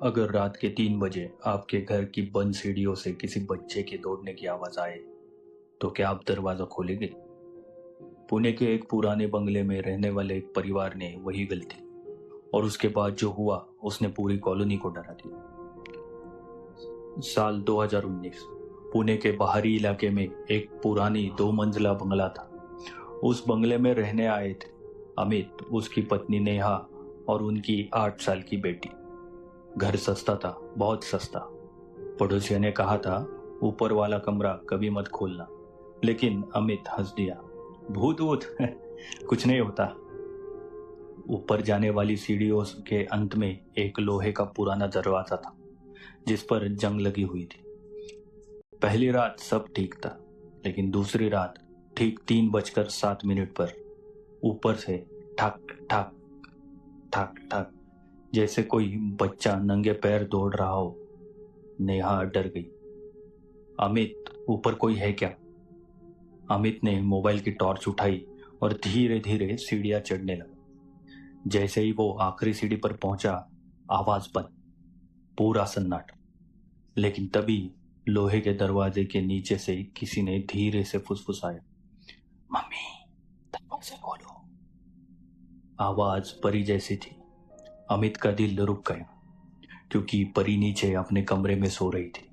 अगर रात के 3 बजे आपके घर की बंद सीढ़ियों से किसी बच्चे के दौड़ने की आवाज आए तो क्या आप दरवाजा खोलेंगे? पुणे के एक पुराने बंगले में रहने वाले एक परिवार ने वही गलती और उसके बाद जो हुआ उसने पूरी कॉलोनी को डरा दिया। साल 2019 पुणे के बाहरी इलाके में एक पुरानी 2 मंजिला बंगला था। उस बंगले में रहने आए थे अमित, उसकी पत्नी नेहा और उनकी 8 साल की बेटी। घर सस्ता था, बहुत सस्ता। पड़ोसियों ने कहा था ऊपर वाला कमरा कभी मत खोलना, लेकिन अमित हंस दिया, भूत वूत कुछ नहीं होता। ऊपर जाने वाली सीढ़ियों के अंत में एक लोहे का पुराना दरवाजा था जिस पर जंग लगी हुई थी। पहली रात सब ठीक था, लेकिन दूसरी रात ठीक 3:07 पर ऊपर से ठक ठक ठक ठक जैसे कोई बच्चा नंगे पैर दौड़ रहा हो। नेहा डर गई। अमित, ऊपर कोई है क्या? अमित ने मोबाइल की टॉर्च उठाई और धीरे धीरे सीढ़ियां चढ़ने लगा। जैसे ही वो आखिरी सीढ़ी पर पहुंचा, आवाज बंद, पूरा सन्नाटा। लेकिन तभी लोहे के दरवाजे के नीचे से किसी ने धीरे से फुसफुसाया, मम्मी दरवाजा खोलो। आवाज परी जैसी थी। अमित का दिल रुक गया क्योंकि परी नीचे अपने कमरे में सो रही थी।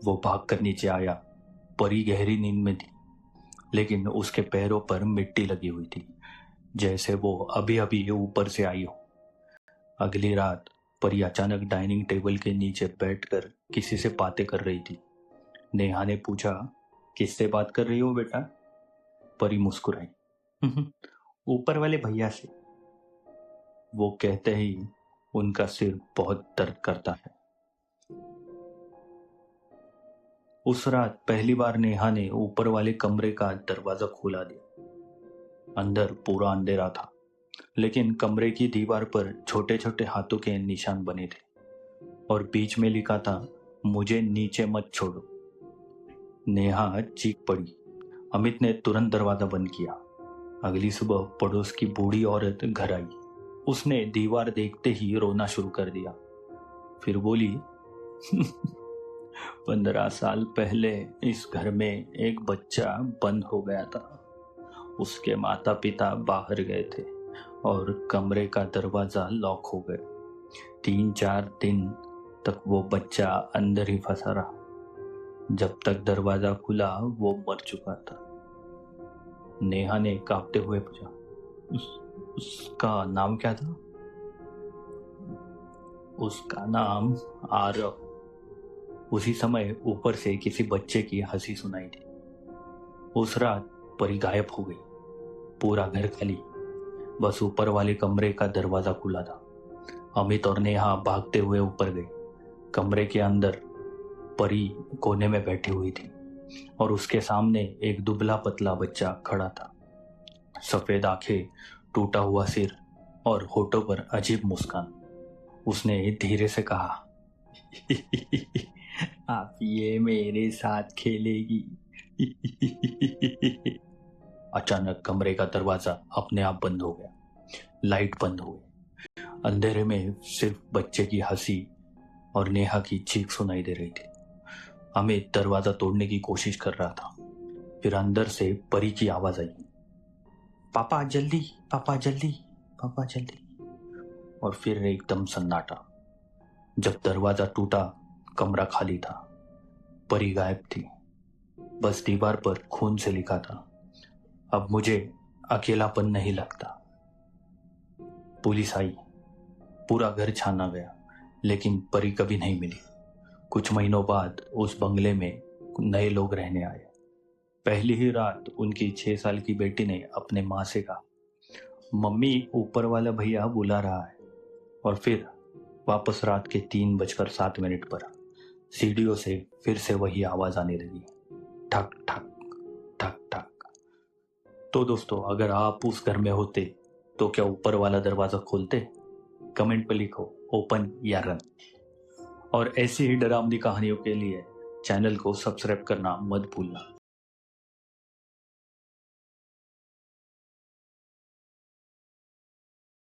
वो भागकर नीचे आया। परी गहरी नींद में थी, लेकिन उसके पैरों पर मिट्टी लगी हुई थी, जैसे वो अभी अभी ऊपर से आई हो। अगली रात परी अचानक डाइनिंग टेबल के नीचे बैठकर किसी से बातें कर रही थी। नेहा ने पूछा, किससे बात कर रही हो बेटा? परी मुस्कुराई, ऊपर वाले भैया से। वो कहते ही उनका सिर बहुत दर्द करता है। उस रात पहली बार नेहा ने ऊपर वाले कमरे का दरवाजा खोला दिया। अंदर पूरा अंधेरा था, लेकिन कमरे की दीवार पर छोटे छोटे हाथों के निशान बने थे और बीच में लिखा था, मुझे नीचे मत छोड़ो। नेहा चीख पड़ी। अमित ने तुरंत दरवाजा बंद किया। अगली सुबह पड़ोस की बूढ़ी औरत घर आई। उसने दीवार देखते ही रोना शुरू कर दिया। फिर बोली, 15 साल पहले इस घर में एक बच्चा बंद हो गया था। उसके माता पिता बाहर गए थे और कमरे का दरवाजा लॉक हो गया। 3-4 दिन तक वो बच्चा अंदर ही फंसा रहा। जब तक दरवाजा खुला वो मर चुका था। नेहा ने कांपते हुए पूछा, उसका नाम क्या था? उसका नाम आरव। उसी समय ऊपर से किसी बच्चे की हंसी सुनाई दी। उस रात परी गायब हो गई। पूरा घर खाली, बस ऊपर वाले कमरे का दरवाजा खुला था। अमित और नेहा भागते हुए ऊपर गए। कमरे के अंदर परी कोने में बैठी हुई थी और उसके सामने एक दुबला पतला बच्चा खड़ा था। सफेद आंखें, टूटा हुआ सिर और होठों पर अजीब मुस्कान। उसने धीरे से कहा, आप ये मेरे साथ खेलेगी? अचानक कमरे का दरवाजा अपने आप बंद हो गया। लाइट बंद हो गई। अंधेरे में सिर्फ बच्चे की हंसी और नेहा की चीख सुनाई दे रही थी। अमित दरवाजा तोड़ने की कोशिश कर रहा था। फिर अंदर से परी की आवाज आई, पापा जल्दी, पापा जल्दी, पापा जल्दी। और फिर एकदम सन्नाटा। जब दरवाजा टूटा, कमरा खाली था। परी गायब थी। बस दीवार पर खून से लिखा था, अब मुझे अकेलापन नहीं लगता। पुलिस आई, पूरा घर छाना गया, लेकिन परी कभी नहीं मिली। कुछ महीनों बाद उस बंगले में नए लोग रहने आए। पहली ही रात उनकी 6 साल की बेटी ने अपने माँ से कहा, मम्मी ऊपर वाला भैया बुला रहा है। और फिर वापस रात के 3:07 पर सीढ़ियों से फिर से वही आवाज आने लगी, ठक ठक ठक ठक। तो दोस्तों, अगर आप उस घर में होते तो क्या ऊपर वाला दरवाजा खोलते? कमेंट पर लिखो, ओपन या रन। और ऐसी ही डरावनी कहानियों के लिए चैनल को सब्सक्राइब करना मत भूलना।